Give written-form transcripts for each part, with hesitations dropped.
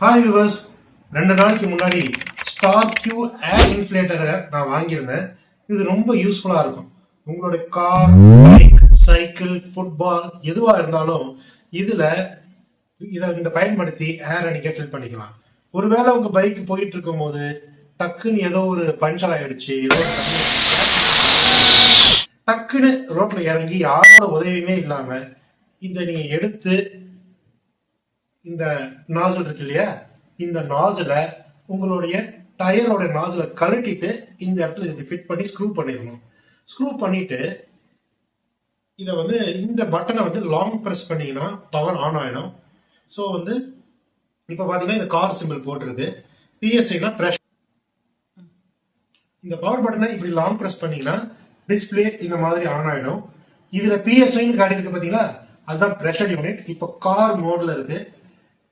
Hi viewers, 2 நாளைக்கு முன்னாடி star Q ஏர் இன்ஃப்ளேட்டரை நான் வாங்கியிருந்தேன். இது ரொம்ப யூஸ்ஃபுல்லா இருக்கும். உங்களுடைய கார், பைக், சைக்கிள், ஃபுட்பால் எதுவா இருந்தாலும் இதை பயன்படுத்தி ஏரை நீங்க ஃபில் பண்ணிக்கலாம். ஒருவேளை உங்க பைக் போயிட்டு இருக்கும் போது டக்குன்னு ஏதோ ஒரு பஞ்சர் ஆயிடுச்சு, டக்குன்னு ரோட்ல இறங்கி யாரோட உதவியுமே இல்லாம இதை நீங்க எடுத்து இந்த நாசல் இருக்கு இல்லையா, இந்த நாசில உங்களுடைய டயரோட நாசில கழட்டிட்டு இந்த இடத்துல இதை ஃபிட் பண்ணி ஸ்க்ரூ பண்ணிடணும். ஸ்க்ரூ பண்ணிட்டு இதை இந்த பட்டனை லாங் ப்ரெஸ் பண்ணீங்கன்னா பவர் ஆன் ஆயிடும். ஸோ இப்போ பார்த்தீங்கன்னா இந்த கார் சிம்பிள் போட்டிருக்கு, பிஎஸ்ஐனா ப்ரெஷர். இந்த பவர் பட்டனை இப்படி லாங் ப்ரெஸ் பண்ணீங்கன்னா டிஸ்பிளே இந்த மாதிரி ஆன் ஆயிடும். இதுல பிஎஸ்ஐன்னு காட்டி இருக்கு பார்த்தீங்களா, அதுதான் ப்ரெஷர் யூனிட். இப்போ கார் மோட்ல இருக்கு.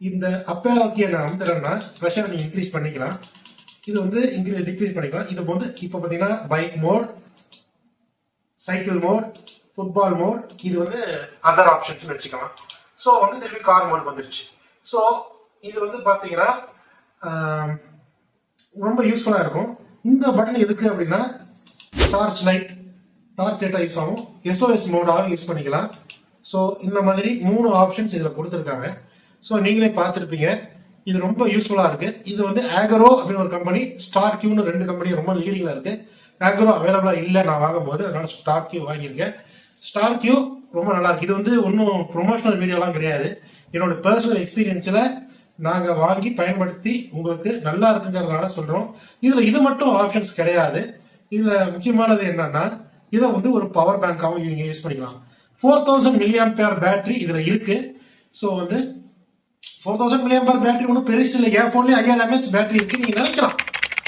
இந்த அப்பேரோக்கிய அமுத்துறேன்னா ப்ரெஷர் நீங்க இன்க்ரீஸ் பண்ணிக்கலாம், இது டிக்ரீஸ் பண்ணிக்கலாம். இது இப்போ பார்த்தீங்கன்னா bike mode, cycle mode, football mode, இது அதர் ஆப்ஷன்ஸ் வச்சுக்கலாம். ஸோ திருப்பி கார் மோட் வந்துருச்சு. ஸோ இது பார்த்தீங்கன்னா ரொம்ப யூஸ்ஃபுல்லா இருக்கும். இந்த பட்டன் எதுக்கு அப்படின்னா டார்ச் லைட் டேட்டா யூஸ் ஆகும், எஸ்ஓஎஸ் மோடாக யூஸ் பண்ணிக்கலாம். ஸோ இந்த மாதிரி 3 ஆப்ஷன்ஸ் இதில் கொடுத்துருக்காங்க. ஸோ நீங்களே பார்த்துருப்பீங்க, இது ரொம்ப யூஸ்ஃபுல்லாக இருக்கு. இது ஆகரோ அப்படின்னு ஒரு கம்பெனி, ஸ்டார் கியூன்னு 2 கம்பெனி ரொம்ப லீடிங்ல இருக்கு. ஆகரோ அவைலபிளா இல்லை நான் வாங்கும்போது, அதனால ஸ்டார் கியூ வாங்கியிருக்கேன். ஸ்டார் கியூ ரொம்ப நல்லா இருக்கு. இது ஒன்றும் ப்ரொமோஷனல் வீடியோலாம் கிடையாது, என்னோட பர்சனல் எக்ஸ்பீரியன்ஸ்ல நாங்க வாங்கி பயன்படுத்தி உங்களுக்கு நல்லா இருக்குங்கிறதுனால சொல்றோம். இது மட்டும் ஆப்ஷன்ஸ் கிடையாது. இதுல முக்கியமானது என்னன்னா, இதை ஒரு பவர் பேங்காகவும் நீங்க யூஸ் பண்ணிக்கலாம். 4000 mAh பேட்டரி இதுல இருக்கு. ஸோ 4000 mAh பேட்டரி ஒன்றும் பெருசு இல்லை. என் போன்லயே 5000 mAh பேட்டரி இருக்கு நீங்க நினைக்கலாம்.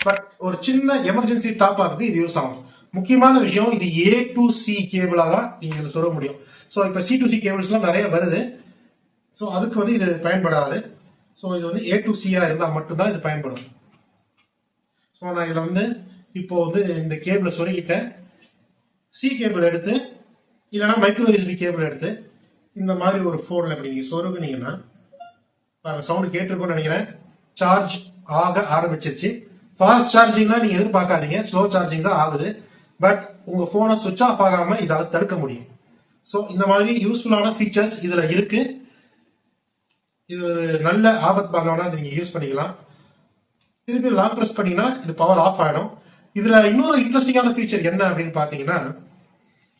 பட் ஒரு சின்ன எமர்ஜென்சி டாப் ஆகுது இது யூஸ் ஆகும். முக்கியமான விஷயம், இது A to C கேபிளா தான் நீங்க இதில் சொல்ல முடியும். ஸோ இப்போ C to C கேபிள்ஸ்லாம் நிறைய வருது. ஸோ அதுக்கு இது பயன்படாது. ஸோ இது A to C இருந்தால் மட்டும்தான் இது பயன்படும். ஸோ நான் இதில் இப்போ இந்த கேபிளை சொருகிட்டேன். சி கேபிள் எடுத்து இல்லைன்னா மைக்ரோ யூஎஸ்பி கேபிள் எடுத்து இந்த மாதிரி ஒரு போன்ல அப்படி நீங்க சொருகுனீங்கன்னா சவுண்ட் கேட்டிருக்கும்னு நினைக்கிறேன். சார்ஜ் ஆக ஆரம்பிச்சிருச்சு. ஃபாஸ்ட் சார்ஜிங்னா நீங்க எதிர்பார்க்காதீங்க, ஸ்லோ சார்ஜிங் தான் ஆகுது. பட் உங்க போனை சுவிட்ச் ஆஃப் ஆகாம இதால தடுக்க முடியும். ஸோ இந்த மாதிரி யூஸ்ஃபுல்லான ஃபீச்சர்ஸ் இதுல இருக்கு. இது ஒரு நல்ல ஆபத் பாந்தவனா நீங்க யூஸ் பண்ணிக்கலாம். திருப்பி லாங் பிரஸ் பண்ணீங்கன்னா இது பவர் ஆஃப் ஆயிடும். இதுல இன்னொரு இன்ட்ரெஸ்டிங்கான ஃபீச்சர் என்ன அப்படின்னு பாத்தீங்கன்னா,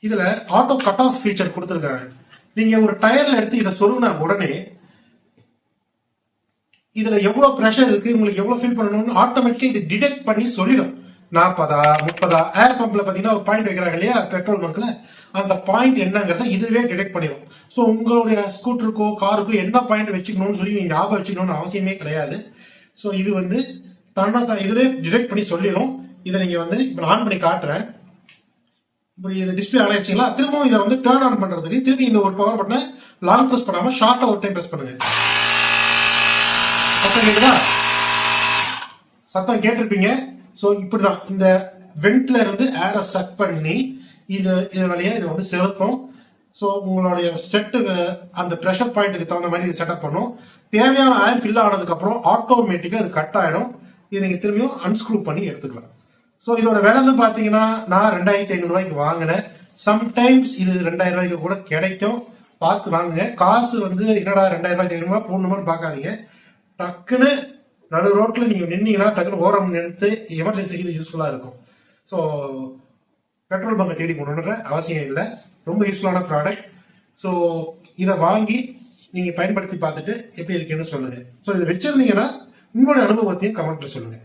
இதுல ஆட்டோ கட் ஆஃப் ஃபீச்சர் கொடுத்துருக்காங்க. நீங்க ஒரு டயர்ல எடுத்து இதை சொருகின உடனே இதுல எவ்வளவு பிரஷர் இருக்கு, உங்களுக்கு எவ்வளவு ஃபீல் பண்ணணும்னு ஆட்டோமேட்டிக்கா இது டிடெக்ட் பண்ணி சொல்லிடும். 40, 30 ஏர் பம்ப்ல பாத்தீங்கன்னா ஒரு பாயிண்ட் வைக்கிறாங்க இல்லையா பெட்ரோல் பங்க்ல, அந்த பாயிண்ட் என்னங்கிறத இதுவே டிடெக்ட் பண்ணிடும். ஸோ உங்களுடைய ஸ்கூட்டருக்கோ காருக்கோ என்ன பாயிண்ட் வச்சுக்கணும்னு சொல்லி நீங்க ஞாபகம் வச்சுக்கணும்னு அவசியமே கிடையாது. ஸோ இது தன்னை இதுவே டிடெக்ட் பண்ணி சொல்லிடும். இதை நீங்க இப்போ ஆன் பண்ணி காட்டுறேன். இப்படி இது டிஸ்பிளே ஆன் ஆயிடுச்சுங்களா, திரும்பவும் இதை டர்ன் ஆன் பண்றதுக்கு திருப்பி இந்த ஒரு பவர் பட்டனை லாங் பிரஸ் பண்ணாம ஷார்ட்டா ஒரு டைம் பிரஸ் பண்ணுங்க. சத்தம் கேக்குதா? சத்தம் கேட்டிருப்பீங்க. ஸோ இப்படிதான் இந்த வெண்ட்ல இருந்து ஏரை சக் பண்ணி இது வழியா இது செலுத்தும். ஸோ உங்களுடைய செட்டு அந்த ப்ரெஷர் பாயிண்ட்டுக்கு தகுந்த மாதிரி இது செட்டப் பண்ணும். தேவையான ஏர் ஃபில் ஆனதுக்கு அப்புறம் ஆட்டோமேட்டிக்கா இது கட் ஆயிடும். இதை நீங்க திரும்பியும் அன்ஸ்க்ரூ பண்ணி எடுத்துக்கலாம். ஸோ இதோட விலைன்னு பாத்தீங்கன்னா நான் 2500 ரூபாய்க்கு வாங்கினேன். சம்டைம்ஸ் இது 2000 ரூபாய்க்கு கூட கிடைக்கும். பார்த்து வாங்குங்க. காசு என்னடா 2500 ரூபாய் போடணும்னு பாக்காதீங்க. டக்குன்னு நடு ரோட்ல நீங்க நின்னீங்கன்னா டக்குன்னு ஓரம் நிறுத்து எமர்ஜென்சிக்கு இது யூஸ்ஃபுல்லா இருக்கும். ஸோ பெட்ரோல் பங்கை தேடி கொண்டு அவசியம் இல்லை, ரொம்ப யூஸ்ஃபுல்லான ப்ராடக்ட். ஸோ இதை வாங்கி நீங்க பயன்படுத்தி பார்த்துட்டு எப்படி இருக்குன்னு சொல்லுங்க. ஸோ இதை வச்சிருந்தீங்கன்னா உங்களுடைய அனுபவத்தையும் கமெண்ட்ல சொல்லுங்க.